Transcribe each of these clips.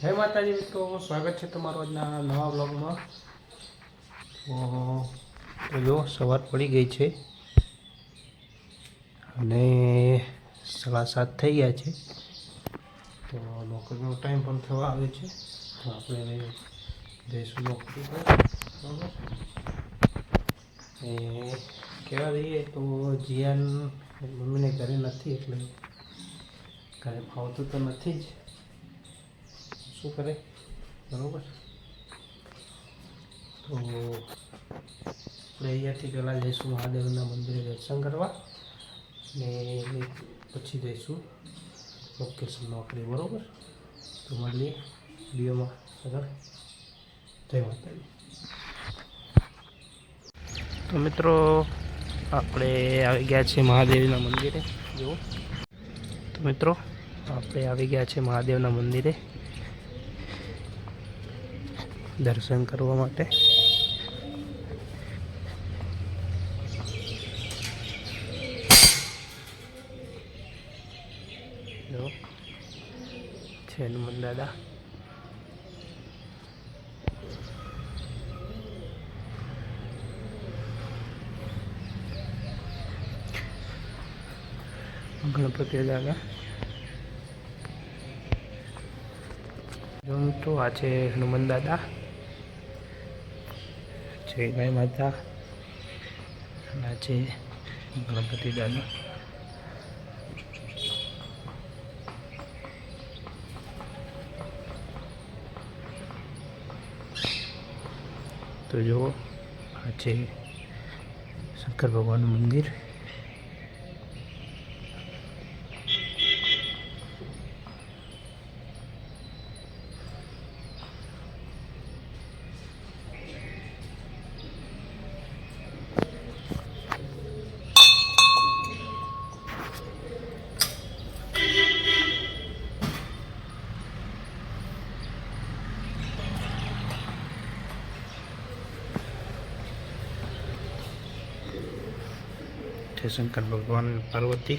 જય માતાજી મિત્રો, સ્વાગત છે તમારું આજના નવા બ્લોગમાં। તો જો સવાર પડી ગઈ છે અને 7:30 થઈ ગયા છે। તો નોકરીનો ટાઈમ પણ થવા આવે છે, તો આપણે જઈશું નોકરી પર, બરાબર। એ કહેવા દઈએ તો જીયાન મમ્મીને ઘરે નથી, એટલે ઘરે ફાવતું તો નથી જ, શું કરે, બરાબર। તો આપણે અહીંયાથી પહેલાં જઈશું મહાદેવના મંદિરે દર્શન કરવા, ને પછી જઈશું લોકેશન નોકરી, બરાબર। તો મળીએ વિડીયોમાં આગળ। જય માતાજી। તો મિત્રો આપણે આવી ગયા છીએ મહાદેવના મંદિરે, જુઓ। તો મિત્રો આપણે આવી ગયા છીએ મહાદેવના મંદિરે દર્શન કરવા માટે। જો છે હનુમાન દાદા, ગણપતિ દાદા। જો મિત્રો આ છે હનુમાન દાદા, જય ગાય માતા, અને આ છે ગણપતિ દાદા। તો જુઓ આ છે શંકર ભગવાનનું મંદિર। शंकर भगवान पार्वती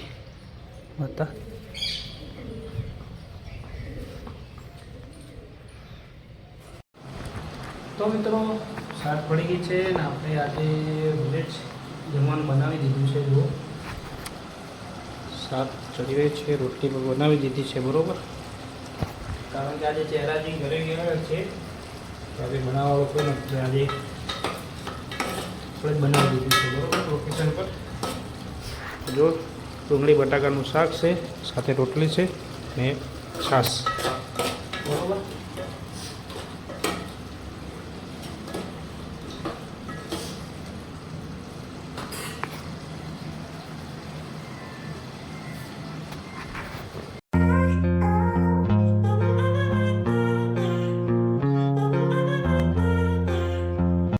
माता। तो मित्रों 7 पड़ी गई है ने आपणे आज बुलेट जमवानुं बनावी दीधुं छे। जो 7 चढ़ी रही है, रोटली पर बनावी दीधी है, बराबर। कारण के आज चेहराजी घरे गया है, अभी बनावा कोई नहीं, आज આપણે બનાવી દીધું છે, બરાબર, લોકેશન પર। जो डूंगળી બટાકાનું શાક છે, સાથે રોટલી છે ને છાશ, બરાબર।